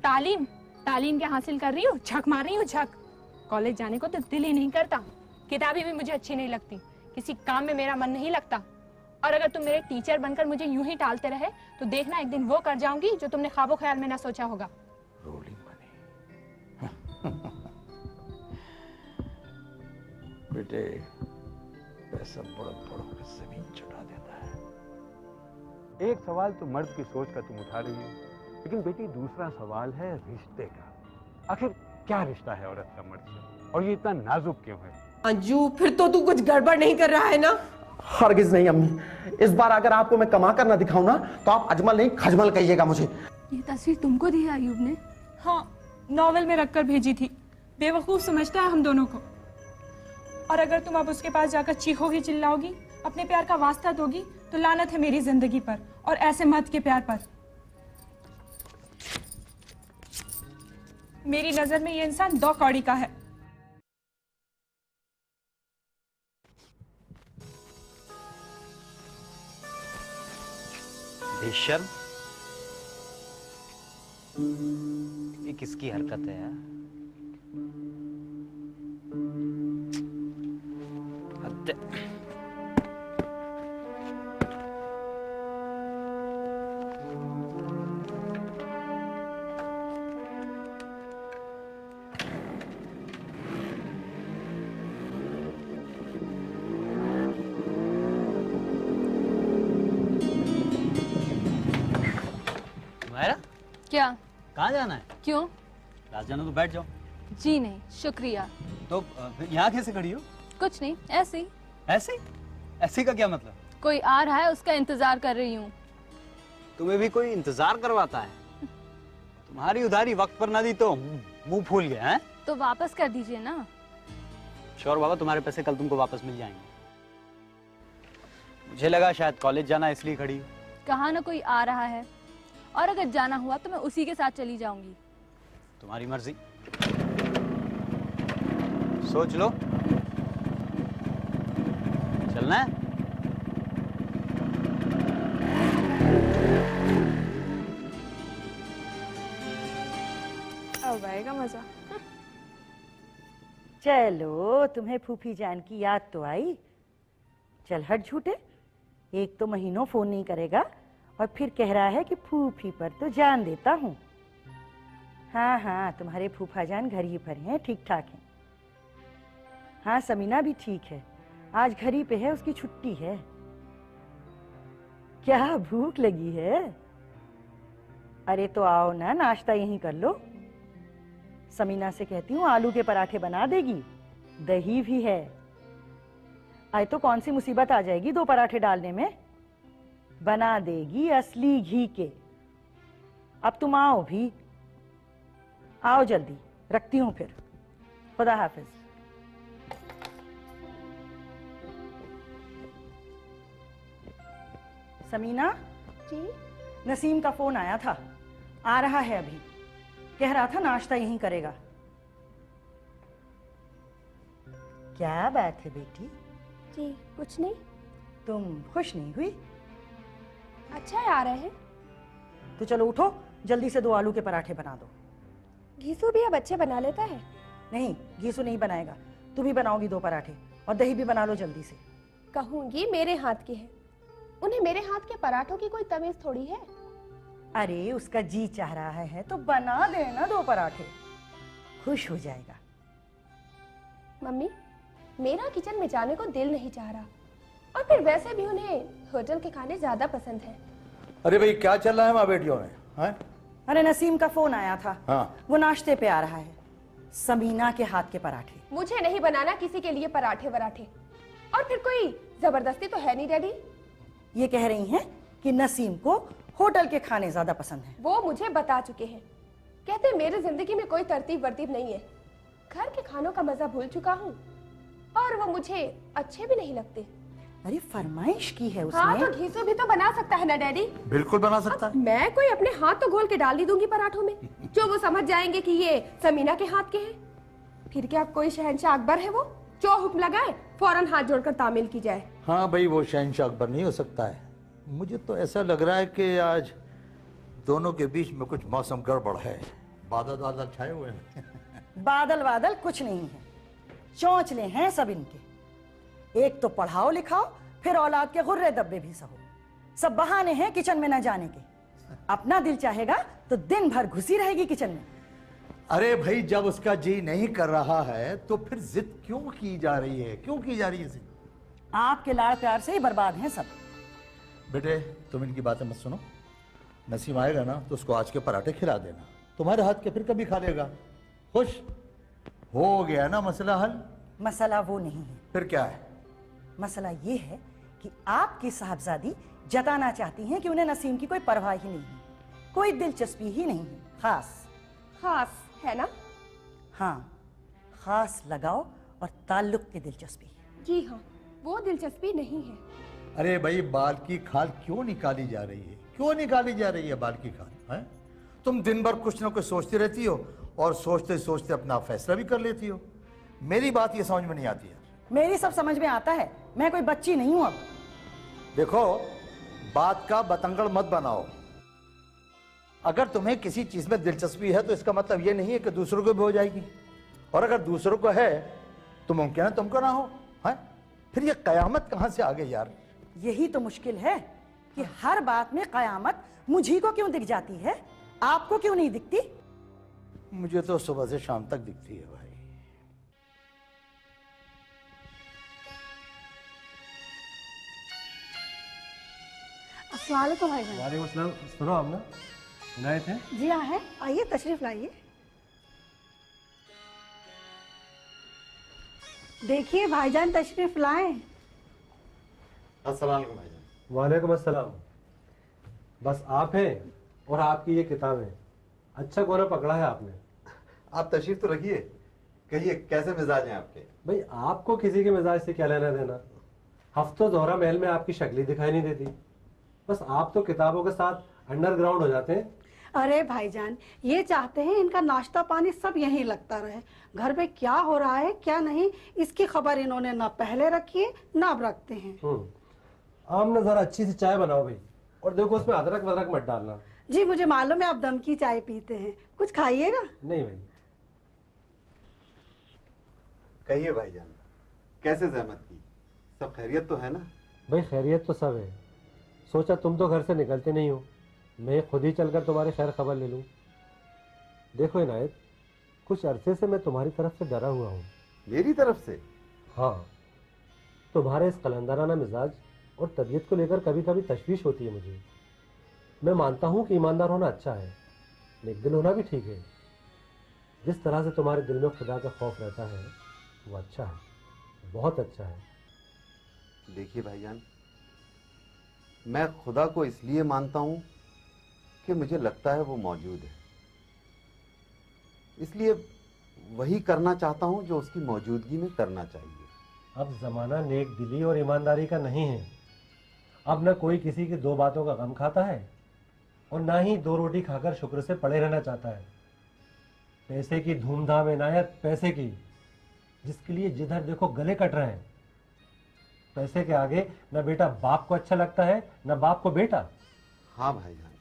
तालीम तालीम क्या हासिल कर रही हूँ? झक मार रही हूँ, झक। कॉलेज जाने को तो दिल ही नहीं करता। किताबें भी मुझे अच्छी नहीं लगती, किसी काम में मेरा मन नहीं लगता। और अगर तुम मेरे टीचर बनकर मुझे यूं ही टालते रहे तो देखना एक दिन वो कर जाऊंगी जो तुमने ख्वाबो ख्याल में ना सोचा होगा। Rolling money. बेटे, पैसा बड़ों के जमीन चढ़ा देता है। एक सवाल तो मर्द की सोच का तुम उठा रही हो, लेकिन बेटी दूसरा सवाल है रिश्ते का। आखिर क्या रिश्ता है औरत का मर्द से, और ये इतना नाजुक क्यों है? अंजू, फिर तो तू कुछ गड़बड़ नहीं कर रहा है ना? हरगिज नहीं अम्मी, इस बार अगर आपको मैं कमा कर ना दिखाऊं ना तो आप अजमल नहीं खजमल कहिएगा मुझे। ये तस्वीर तुमको दी है अयूब ने? हाँ, नॉवेल में रखकर भेजी थी। बेवकूफ समझता है हम दोनों को। और अगर तुम अब उसके पास जाकर चीखोगी, चिल्लाओगी, अपने प्यार का वास्ता दोगी तो लानत है मेरी जिंदगी पर और ऐसे मर्द के प्यार पर। मेरी नजर में ये इंसान 2 कौड़ी का है। बेशर्म, ये किसकी हरकत है यार? हद है। क्या? कहाँ जाना है? क्यों? क्लास जाना तो बैठ जाओ। जी नहीं, शुक्रिया। तो यहाँ कैसे खड़ी हो? कुछ नहीं, ऐसे ही। ऐसे? ऐसे का क्या मतलब? कोई आ रहा है, उसका इंतजार कर रही हूँ। तुम्हें भी कोई इंतजार करवाता है? तुम्हारी उधारी वक्त पर ना दी तो मुंह फूल गया है? तो वापस कर दीजिए ना। श्योर बाबा, तुम्हारे पैसे कल तुमको वापस मिल जाएंगे। मुझे लगा शायद कॉलेज जाना इसलिए खड़ी हो। कहा ना कोई आ रहा है, और अगर जाना हुआ तो मैं उसी के साथ चली जाऊंगी। तुम्हारी मर्जी, सोच लो। चलना है? अब आएगा मजा। चलो, तुम्हें फूफी जान की याद तो आई। चल हट झूठे, एक तो महीनों फोन नहीं करेगा और फिर कह रहा है कि फूफी पर तो जान देता हूँ। हाँ हाँ, तुम्हारे फूफा जान घर ही पर हैं, ठीक ठाक हैं। हाँ, समीना भी ठीक है, आज घर ही पे है, उसकी छुट्टी है। क्या भूख लगी है? अरे तो आओ ना, नाश्ता यहीं कर लो। समीना से कहती हूँ आलू के पराठे बना देगी, दही भी है। आए तो कौन सी मुसीबत आ जाएगी 2 पराठे डालने में, बना देगी असली घी के। अब तुम आओ भी, आओ जल्दी, रखती हूं फिर। खुदा हाफिज। समीना जी? नसीम का फोन आया था, आ रहा है अभी। कह रहा था नाश्ता यहीं करेगा। क्या बात है बेटी? जी कुछ नहीं। तुम खुश नहीं हुई? अच्छा है आ रहे हैं। तो चलो उठो, जल्दी से 2 आलू के पराठे बना दो। घीसू भी अब अच्छे बना लेता है। नहीं, घीसू नहीं बनाएगा, तुम ही बनाओगी 2 पराठे, और दही भी बना लो जल्दी से। कहूंगी मेरे हाथ के हैं, उन्हें मेरे हाथ के पराठों की कोई तमीज थोड़ी है। अरे उसका जी चाह रहा है तो बना देना 2 पराठे, खुश हो जाएगा। मम्मी, मेरा किचन में जाने को दिल नहीं चाह रहा, और फिर वैसे भी उन्हें होटल के खाने ज्यादा पसंद है। अरे भाई, क्या चल रहा है माँ बेटियों में? हाँ? अरे नसीम का फोन आया था। हाँ। वो नाश्ते पे आ रहा है, समीना के हाथ के पराठे। मुझे नहीं बनाना किसी के लिए पराठे वराठे, और फिर कोई जबरदस्ती तो है नहीं डैडी। ये कह रही हैं कि नसीम को होटल के खाने ज्यादा पसंद है। वो मुझे बता चुके हैं, कहते मेरी जिंदगी में कोई तरतीब वर्तीब नहीं है, घर के खानों का मजा भूल चुका हूँ, और वो मुझे अच्छे भी नहीं लगते। अरे फरमाइश की है उसने। हाँ, तो घीसू भी तो बना सकता है ना डैडी? बिल्कुल बना सकता है। मैं कोई अपने हाथ तो घोल के डाल ही दूंगी पराठों में, जो वो समझ जाएंगे कि ये समीना के हाथ के हैं। फिर क्या कोई शहंशाह अकबर है वो, जो हुक्म लगाए फौरन हाथ जोड़कर तामील की जाए? हाँ भाई, वो शहंशाह अकबर नहीं हो सकता है। मुझे तो ऐसा लग रहा है कि आज दोनों के बीच में कुछ मौसम गड़बड़ है। बादल बादल छाए हुए हैं। बादल वादल कुछ नहीं है, चौंचले हैं सब इनके। एक तो पढ़ाओ लिखाओ, फिर औलाद के गुर्रे दब्बे भी सहो। सब बहाने हैं किचन में न जाने के। अपना दिल चाहेगा तो दिन भर घुसी रहेगी किचन में। अरे भाई, जब उसका जी नहीं कर रहा है तो फिर जिद क्यों की जा रही है? क्यों की जा रही है जिद? आपके लाड़ प्यार से ही बर्बाद हैं सब। बेटे, तुम इनकी बातें मत सुनो। नसीम आएगा ना तो उसको आज के पराठे खिला देना, तुम्हारे हाथ के फिर कभी खा लेगा। खुश हो गया ना मसला हल? मसला वो नहीं है, फिर क्या है? मसला ये है कि आपकी साहबजादी जताना चाहती हैं कि उन्हें नसीम की कोई परवाह ही नहीं है, कोई दिलचस्पी ही नहीं है। खास है ना? हाँ, खास लगाव और ताल्लुक की दिलचस्पी। जी हाँ, वो दिलचस्पी नहीं है। अरे भाई, बाल की खाल क्यों निकाली जा रही है? क्यों निकाली जा रही है बाल की खाल? हैं? तुम दिन भर कुछ ना कुछ सोचती रहती हो और सोचते सोचते अपना फैसला भी कर लेती हो। मेरी बात ये समझ में नहीं आती है। मेरी सब समझ में आता है, मैं कोई बच्ची नहीं हूं अब। देखो, बात का बतंगड़ मत बनाओ। अगर तुम्हें किसी चीज में दिलचस्पी है तो इसका मतलब ये नहीं है कि दूसरों को भी हो जाएगी, और अगर दूसरों को है तो मुमकिन है तुमको ना हो। है? फिर ये कयामत कहां से आ गई यार? यही तो मुश्किल है कि हर बात में कयामत मुझी को क्यों दिख जाती है, आपको क्यों नहीं दिखती? मुझे तो सुबह से शाम तक दिखती है भाई। अस्सलाम वालेकुम भाईजान। वालेकुम अस्सलाम। सुनो आप ना, इनायत है? जी हाँ है, आइए तशरीफ लाइए। देखिए भाईजान तशरीफ लाए। अस्सलाम वालेकुम भाईजान। वालेकुम अस्सलाम। बस आप हैं और आपकी ये किताबें। अच्छा कोना पकड़ा है आपने। आप तशरीफ तो रखिए। कहिए, कैसे मिजाज हैं आपके? भाई, आपको किसी के मिजाज से क्या लेना देना? हफ्तों दोहरा महल में आपकी शक्ल दिखाई नहीं देती। बस आप तो किताबों के साथ अंडरग्राउंड हो जाते हैं। अरे भाईजान, ये चाहते हैं इनका नाश्ता पानी सब यहीं लगता रहे। घर में क्या हो रहा है क्या नहीं, इसकी खबर इन्होंने ना पहले रखी है ना अब रखते हैं। आप ना जरा अच्छी सी चाय बनाओ भाई, और देखो उसमें अदरक वदरक मत डालना। जी मुझे मालूम है आप दम की चाय पीते हैं, कुछ खाइएगा? नहीं भाई। कहिए भाईजान, कैसे जहमत की? सब खैरियत तो है ना? भाई खैरियत तो सब है। सोचा तुम तो घर से निकलते नहीं हो, मैं खुद ही चलकर तुम्हारी खैर खबर ले लूं। देखो इनायत, कुछ अरसे से मैं तुम्हारी तरफ से डरा हुआ हूँ। मेरी तरफ से? हाँ, तुम्हारे इस कलंदराना मिजाज और तबीयत को लेकर कभी कभी तशवीश होती है मुझे। मैं मानता हूँ कि ईमानदार होना अच्छा है, नेक दिल होना भी ठीक है। जिस तरह से तुम्हारे दिल में खुदा का खौफ रहता है वो अच्छा है, बहुत अच्छा है। देखिए भाईजान, मैं खुदा को इसलिए मानता हूं कि मुझे लगता है वो मौजूद है, इसलिए वही करना चाहता हूं जो उसकी मौजूदगी में करना चाहिए। अब जमाना नेक दिली और ईमानदारी का नहीं है। अब न कोई किसी की दो बातों का गम खाता है और ना ही दो रोटी खाकर शुक्र से पड़े रहना चाहता है। पैसे की धूमधाम इनायत, पैसे की, जिसके लिए जिधर देखो गले कट रहे हैं। पैसे के आगे न बेटा बाप को अच्छा लगता है न बाप को बेटा। हाँ भाईजान,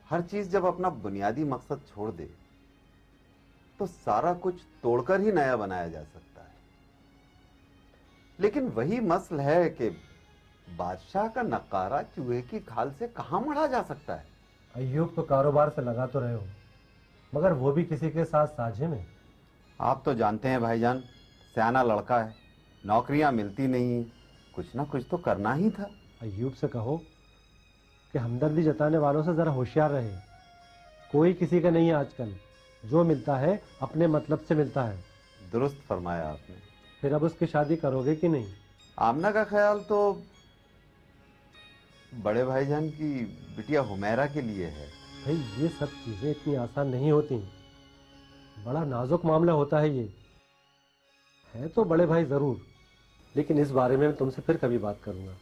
हर चीज जब अपना बुनियादी मकसद छोड़ दे तो सारा कुछ तोड़कर ही नया बनाया जा सकता है। लेकिन वही मसल है कि बादशाह का नकारा चूहे की खाल से कहां मढ़ा जा सकता है। अय्यूब तो कारोबार से लगा तो रहे हो, मगर वो भी किसी के साथ साझे में। आप तो जानते हैं भाईजान, सियाना लड़का है, नौकरियां मिलती नहीं, कुछ ना कुछ तो करना ही था। अय्यूब से कहो कि हमदर्दी जताने वालों से जरा होशियार रहे। कोई किसी का नहीं है आजकल, जो मिलता है अपने मतलब से मिलता है। दुरुस्त फरमाया आपने। फिर अब उसकी शादी करोगे कि नहीं? आमना का ख्याल तो बड़े भाईजान की बिटिया हुमैरा के लिए है। भाई ये सब चीजें इतनी आसान नहीं होती, बड़ा नाजुक मामला होता है ये। है तो बड़े भाई जरूर, लेकिन इस बारे में तुमसे फिर कभी बात करूंगा।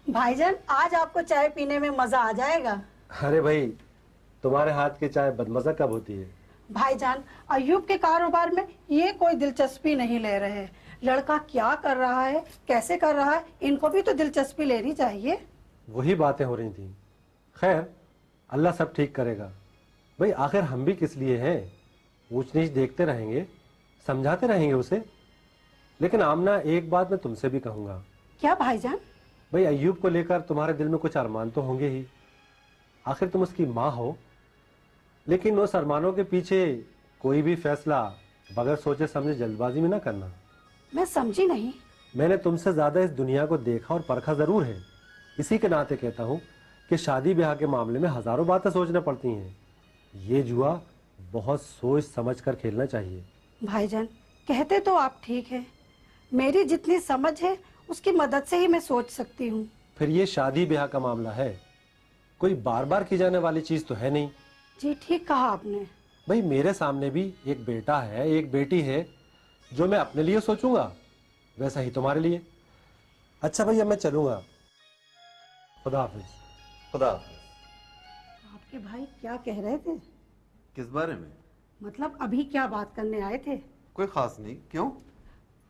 भाईजान आज आपको चाय पीने में मजा आ जाएगा। अरे भाई, तुम्हारे हाथ की चाय बदमजा कब होती है? भाईजान अय्यूब के कारोबार में ये कोई दिलचस्पी नहीं ले रहे। लड़का क्या कर रहा है, कैसे कर रहा है, इनको भी तो दिलचस्पी लेनी चाहिए। वही बातें हो रही थी। खैर, अल्लाह सब ठीक करेगा। भाई आखिर हम भी किस लिए हैं? ऊंच नीच देखते रहेंगे, समझाते रहेंगे उसे। लेकिन आमना, एक बात मैं तुमसे भी कहूंगा। क्या भाईजान? भाई अय्यूब को लेकर तुम्हारे दिल में कुछ अरमान तो होंगे ही। आखिर तुम उसकी माँ हो, लेकिन उस अरमानों के पीछे कोई भी फैसला बगैर सोचे समझे जल्दबाजी में ना करना। मैं समझी नहीं। मैंने तुमसे ज्यादा इस दुनिया को देखा और परखा जरूर है। इसी के नाते कहता हूँ कि शादी ब्याह के मामले में हजारों बातें सोचना पड़ती हैं। ये जुआ बहुत सोच समझ कर खेलना चाहिए। भाईजान, कहते तो आप ठीक है। मेरी जितनी समझ है उसकी मदद से ही मैं सोच सकती हूँ। फिर ये शादी ब्याह का मामला है, कोई बार बार की जाने वाली चीज तो है नहीं। जी ठीक कहा आपने। भाई मेरे सामने भी एक बेटा है, एक बेटी है। जो मैं अपने लिए सोचूंगा वैसा ही तुम्हारे लिए। अच्छा भैया मैं चलूंगा, खुदा हाफिज। खुदा हाफिज। आपके भाई क्या कह रहे थे? किस बारे में? मतलब अभी क्या बात करने आए थे? कोई खास नहीं। क्यों?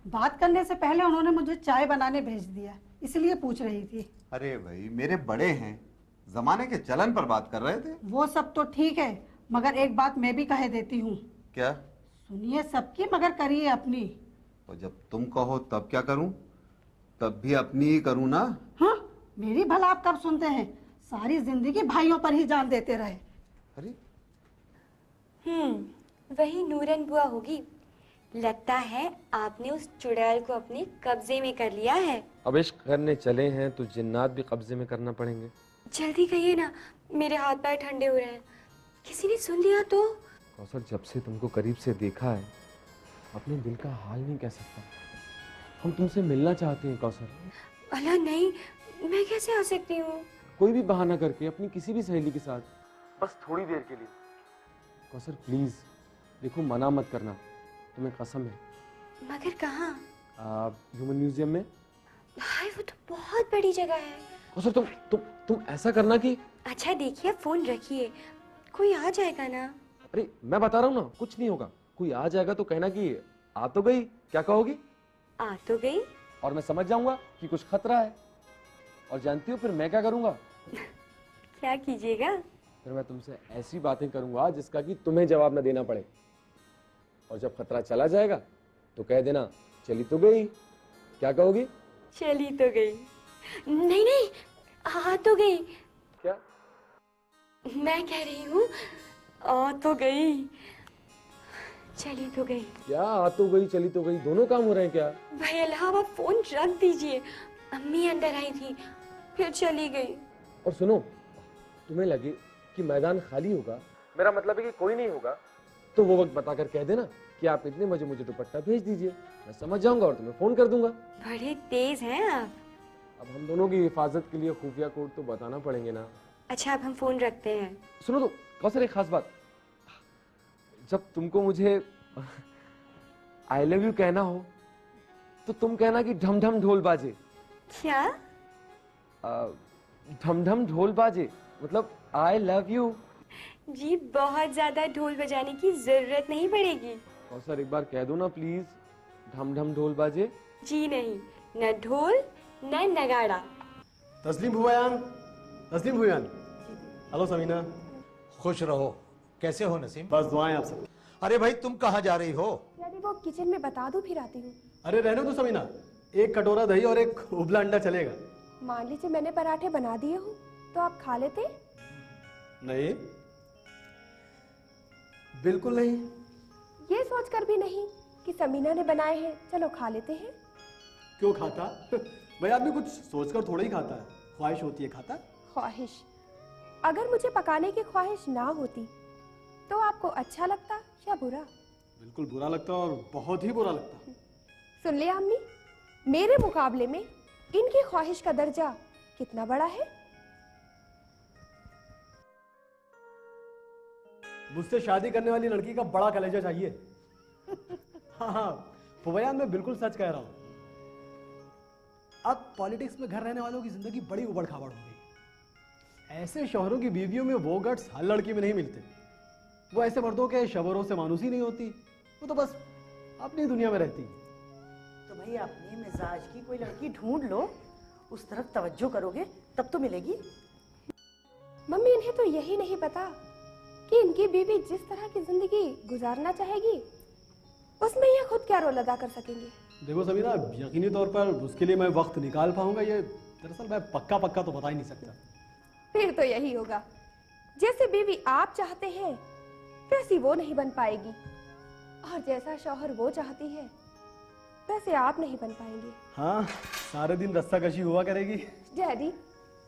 बात करने से पहले उन्होंने मुझे चाय बनाने भेज दिया, इसलिए पूछ रही थी। अरे भाई मेरे बड़े हैं, जमाने के चलन पर बात कर रहे थे। वो सब तो ठीक है, मगर एक बात मैं भी कह देती हूँ। क्या? सुनिए सबकी मगर करिए अपनी। और जब तुम कहो तब क्या करूं? तब भी अपनी ही करूं ना। हाँ, मेरी भला आप कब सुनते हैं? सारी जिंदगी भाइयों पर ही जान देते रहे। अरे वही नूरन बुआ होगी। लगता है आपने उस चुड़ैल को अपने कब्जे में कर लिया है। अब इश्क करने चले हैं तो जिन्नात भी कब्जे में करना पड़ेंगे। जल्दी कहिए ना, मेरे हाथ पैर ठंडे हो रहे हैं। किसी ने सुन लिया तो? कौसर, जब से तुमको करीब से देखा है अपने दिल का हाल नहीं कह सकता। हम तुमसे मिलना चाहते हैं कौसर। अल्लाह नहीं, मैं कैसे आ सकती हूँ? कोई भी बहाना करके अपनी किसी भी सहेली के साथ, बस थोड़ी देर के लिए। कौसर प्लीज देखो, मना मत करना, तुम्हें कसम है। मगर कहाँ? ह्यूमन म्यूजियम में। भाई वो तो बहुत बड़ी जगह है। कौसर तुम ऐसा करना कि। अच्छा देखिए, फोन रखिए, कोई आ जाएगा ना। अरे मैं बता रहा हूँ ना, कुछ नहीं होगा। कोई आ जाएगा तो कहना कि आ तो गई। क्या कहोगी? आ तो गई। और मैं समझ जाऊंगा कि कुछ खतरा है। और जानती हो फिर मैं क्या करूंगा? क्या कीजिएगा? फिर मैं तुमसे ऐसी बातें करूंगा जिसका कि तुम्हें जवाब न देना पड़े। और जब खतरा चला जाएगा तो कह देना चली तो गई। क्या कहोगी? चली तो गई। नहीं नहीं, आ तो गई। क्या? मैं कह रही हूँ आ तो गई, चली तो गई। क्या आ तो गई चली तो गई, दोनों काम हो रहे हैं क्या? भाई अल्लाह, आप फोन रख दीजिए। अम्मी अंदर आई थी, फिर चली गई। और सुनो, तुम्हें लगे कि मैदान खाली होगा, मेरा मतलब है कि कोई नहीं होगा, तो वो वक्त बताकर कह देना कि आप इतने बजे मुझे दुपट्टा भेज दीजिए। मैं समझ जाऊंगा और तुम्हें फोन कर दूंगा। बड़े तेज हैं आप। अब हम दोनों की हिफाजत के लिए खुफिया कोड तो बताना पड़ेंगे ना। अच्छा अब हम फोन रखते हैं। सुनो तो कौसर, एक खास बात, जब तुमको मुझे आई लव यू कहना हो तो तुम कहना कि ढम ढम ढोल बाजे। क्या? ढम ढम ढोल बाजे मतलब आई लव यू। जी बहुत ज्यादा ढोल बजाने की जरूरत नहीं पड़ेगी। कौसर एक बार कह दो ना प्लीज, ढम ढम ढोल बाजे। जी नहीं, न ढोल न नगाड़ा। तस्लीम भुयान, तस्लीम भुयान। हेलो समीना। खुश रहो। कैसे हो नसीम? बस दुआएं आप सब। अरे भाई तुम कहाँ जा रही हो? यानी वो किचन में बता दो, फिर आती हूँ। अरे रहने दो समीना, एक कटोरा दही और एक उबला अंडा चलेगा। मान लीजिए मैंने पराठे बना दिए हो तो आप खा लेते? नहीं, बिल्कुल नहीं। ये सोचकर भी नहीं कि समीना ने बनाए हैं, चलो खा लेते हैं। क्यों खाता? भाई आदमी कुछ सोचकर थोड़ा ही खाता है, ख्वाहिश होती है खाता। ख्वाहिश? अगर मुझे पकाने की ख्वाहिश ना होती तो आपको अच्छा लगता या बुरा? बिल्कुल बुरा लगता और बहुत ही बुरा लगता। सुन लिया अम्मी, मेरे मुकाबले में इनकी ख्वाहिश का दर्जा कितना बड़ा है। मुझसे शादी करने वाली लड़की का बड़ा कलेजा चाहिए। हाँ, फुबैयान मैं बिल्कुल सच कह रहा हूं। अब पॉलिटिक्स में घर रहने वालों की जिंदगी बड़ी उबड़ खाबड़ हो गई। ऐसे शौहरों की बीवियों में वो गट्स हर लड़की में नहीं मिलते। वो ऐसे मर्दों के शवरों से मानूस ही नहीं होती, वो तो बस अपनी दुनिया में रहती। तो भाई अपने मिजाज की कोई लड़की ढूंढ लो, उस तरफ तवज्जो करोगे तब तो मिलेगी। मम्मी इन्हें तो यही नहीं पता कि इनकी बीवी जिस तरह की जिंदगी गुजारना चाहेगी उसमें ये खुद क्या रोल अदा कर सकेंगे? देखो समीना, यकीनी तौर पर उसके लिए मैं वक्त निकाल पाऊंगा ये दरअसल मैं पक्का तो बता ही नहीं सकता। फिर तो यही होगा, जैसे बीवी आप चाहते हैं वैसी वो नहीं बन पाएगी, और जैसा शौहर वो चाहती है वैसे आप नहीं बन पाएंगे। हाँ, सारे दिन रस्साकशी हुआ करेगी। डैडी,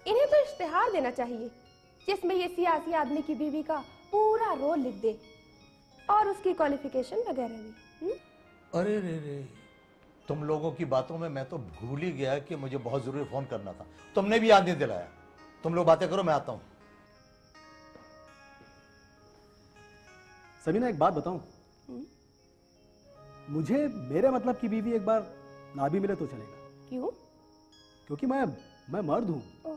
इन्हें तो इश्तिहार देना चाहिए जिसमें ये सियासी आदमी की बीवी का पूरा रोल लिख दे और उसकी क्वालिफिकेशन वगैरह भी। अरे रे रे, तुम लोगों की बातों में मैं तो भूल ही गया कि मुझे बहुत जरूरी फोन करना था। तुमने भी याद नहीं दिलाया। तुम लोग बातें करो, मैं आता हूं। समीना, एक बात बताऊं, मुझे मेरे मतलब की बीवी एक बार ना भी मिले तो चलेगा। क्यों? क्योंकि मैं मर्द हूं।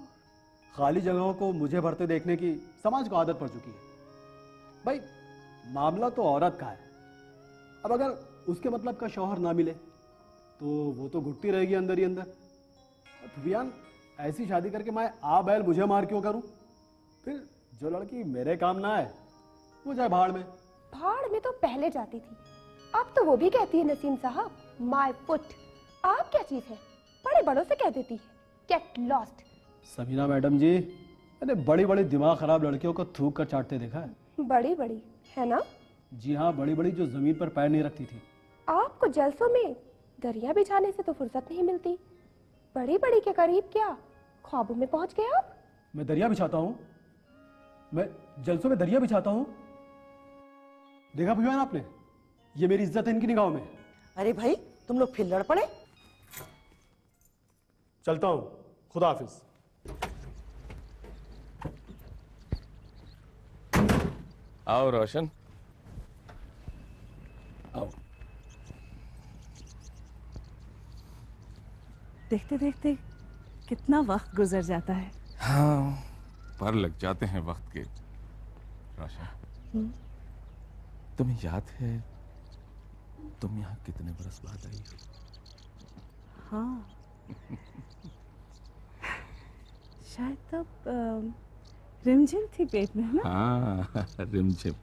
खाली जगहों को मुझे भरते देखने की समाज को आदत पड़ चुकी है। भाई, मामला तो औरत का है। अब अगर उसके मतलब का शौहर ना मिले तो वो तो घुटती रहेगी अंदर ही अंदर। वियान, ऐसी शादी करके मैं आ बैल मुझे मार क्यों करूं? फिर जो लड़की मेरे काम ना आए वो जाए भाड़ में। भाड़ में तो पहले जाती थी, अब तो वो भी कहती है नसीम साहब, माय फुट। आप क्या चीज है, बड़े बड़ों से कह देती है, गेट लॉस्ट। समीना मैडम जी, मैंने बड़ी बड़ी दिमाग खराब लड़कियों को थूक कर चाटते देखा है। बड़ी बड़ी है ना? जी हाँ, बड़ी बड़ी जो जमीन पर पैर नहीं रखती थी। आपको जलसों में दरिया बिछाने से तो फुर्सत नहीं मिलती, बड़ी बड़ी के करीब क्या ख्वाबों में पहुंच गए आप? मैं दरिया बिछाता हूँ? मैं जलसों में दरिया बिछाता हूँ? देखा भैया आपने, ये मेरी इज्जत है इनकी निगाहों में। अरे भाई, तुम लोग फिर लड़ पड़े। चलता हूँ, खुदा हाफिज। आओ रोशन, आओ। देखते देखते कितना वक्त गुजर जाता है। हाँ, पर लग जाते हैं वक्त के। रोशन, तुम्हें याद है तुम यहाँ कितने बरस बाद आई हो? हाँ, शायद तब रिमझिम थी पेट में, है ना? हाँ, रिमझिम।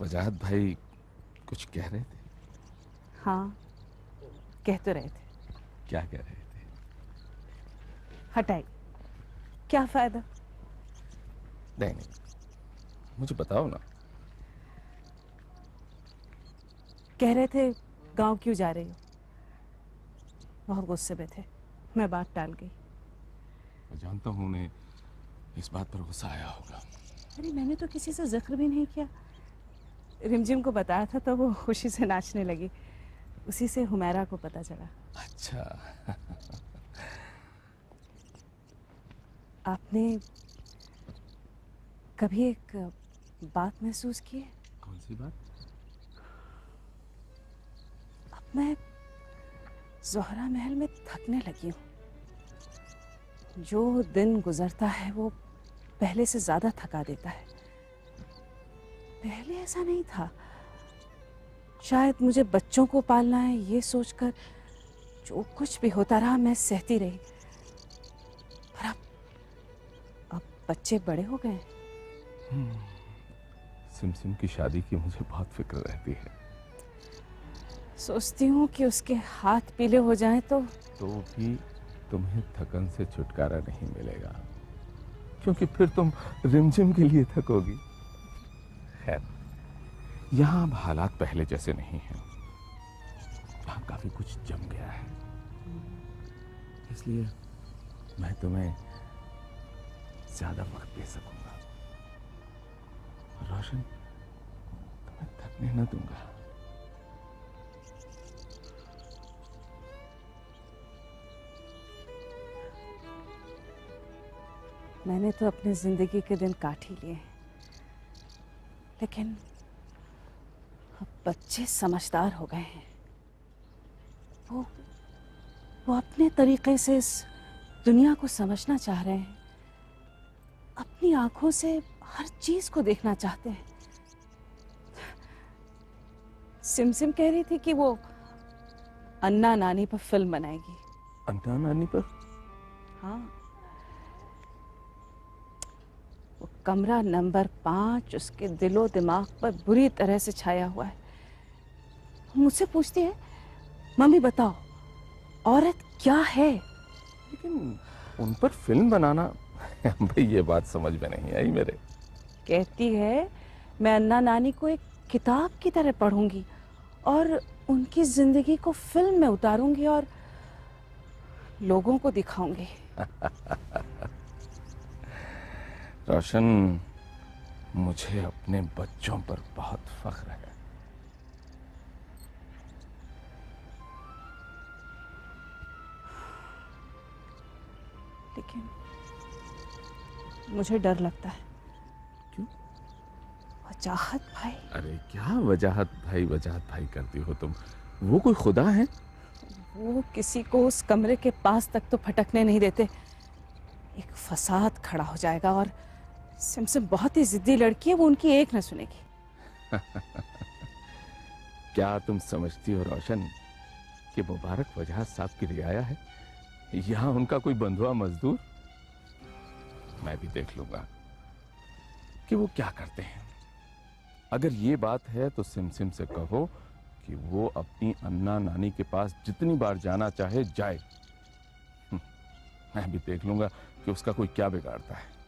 वजाहत भाई कुछ कह रहे थे? हाँ, कह तो रहे थे। क्या कह रहे थे? हटाई, क्या फायदा? नहीं, मुझे बताओ ना। कह रहे थे गांव क्यों जा रही हो? बहुत गुस्से में थे, मैं बात टाल गई। मैं जानता हूँ उन्हें इस बात पर गुस्सा आया होगा। अरे मैंने तो किसी से जिक्र भी नहीं किया। रिमझिम को बताया था तो वो खुशी से नाचने लगी, उसी से हुमैरा को पता चला। अच्छा। आपने कभी एक बात महसूस की है? कौन सी बात? अब मैं ज़ोहरा महल में थकने लगी हूँ। जो दिन गुजरता है वो पहले से ज्यादा थका देता है। पहले ऐसा नहीं था। शायद मुझे बच्चों को पालना है ये सोचकर जो कुछ भी होता रहा मैं सहती रही। पर अब बच्चे बड़े हो गए। सिमसिम की शादी की मुझे बहुत फिक्र रहती है। सोचती हूँ कि उसके हाथ पीले हो जाएं तो भी तुम्हें थकन से छुटकारा नहीं मिलेगा, क्योंकि फिर तुम रिमझिम के लिए थकोगी। खैर, यहाँ अब हालात पहले जैसे नहीं हैं। यहाँ काफी कुछ जम गया है, इसलिए मैं तुम्हें ज्यादा वक्त दे सकूंगा। रोशन, तुम्हें थकने न दूंगा। मैंने तो अपनी जिंदगी के दिन काट ही लिए, लेकिन अब बच्चे समझदार हो गए हैं। वो अपने तरीके से इस दुनिया को समझना चाह रहे हैं, अपनी आंखों से हर चीज को देखना चाहते हैं। सिमसिम कह रही थी कि वो अन्ना नानी पर फिल्म बनाएगी। अन्ना नानी पर? हाँ, कमरा नंबर 5 उसके दिलो दिमाग पर बुरी तरह से छाया हुआ है। मुझसे पूछती है, मम्मी बताओ औरत क्या है? लेकिन उन पर फिल्म बनाना भाई ये बात समझ में नहीं आई मेरे। कहती है मैं अन्ना नानी को एक किताब की तरह पढ़ूंगी और उनकी जिंदगी को फिल्म में उतारूंगी और लोगों को दिखाऊंगी। रोशन, मुझे अपने बच्चों पर बहुत फख्र है। लेकिन मुझे डर लगता है। क्यों? वजाहत भाई। अरे क्या वजाहत भाई करती हो तुम? वो कोई खुदा है? वो किसी को उस कमरे के पास तक तो फटकने नहीं देते। एक फसाद खड़ा हो जाएगा और सिमसिम बहुत ही जिद्दी लड़की है, वो उनकी एक न सुनेगी। क्या तुम समझती हो रोशन कि मुबारक वजाहत साहब की रियाया है? यहाँ उनका कोई बंधुआ मजदूर? मैं भी देख लूंगा कि वो क्या करते हैं। अगर ये बात है तो सिमसिम से कहो कि वो अपनी अन्ना नानी के पास जितनी बार जाना चाहे जाए। मैं भी देख लूंगा कि उसका कोई क्या बिगाड़ता है।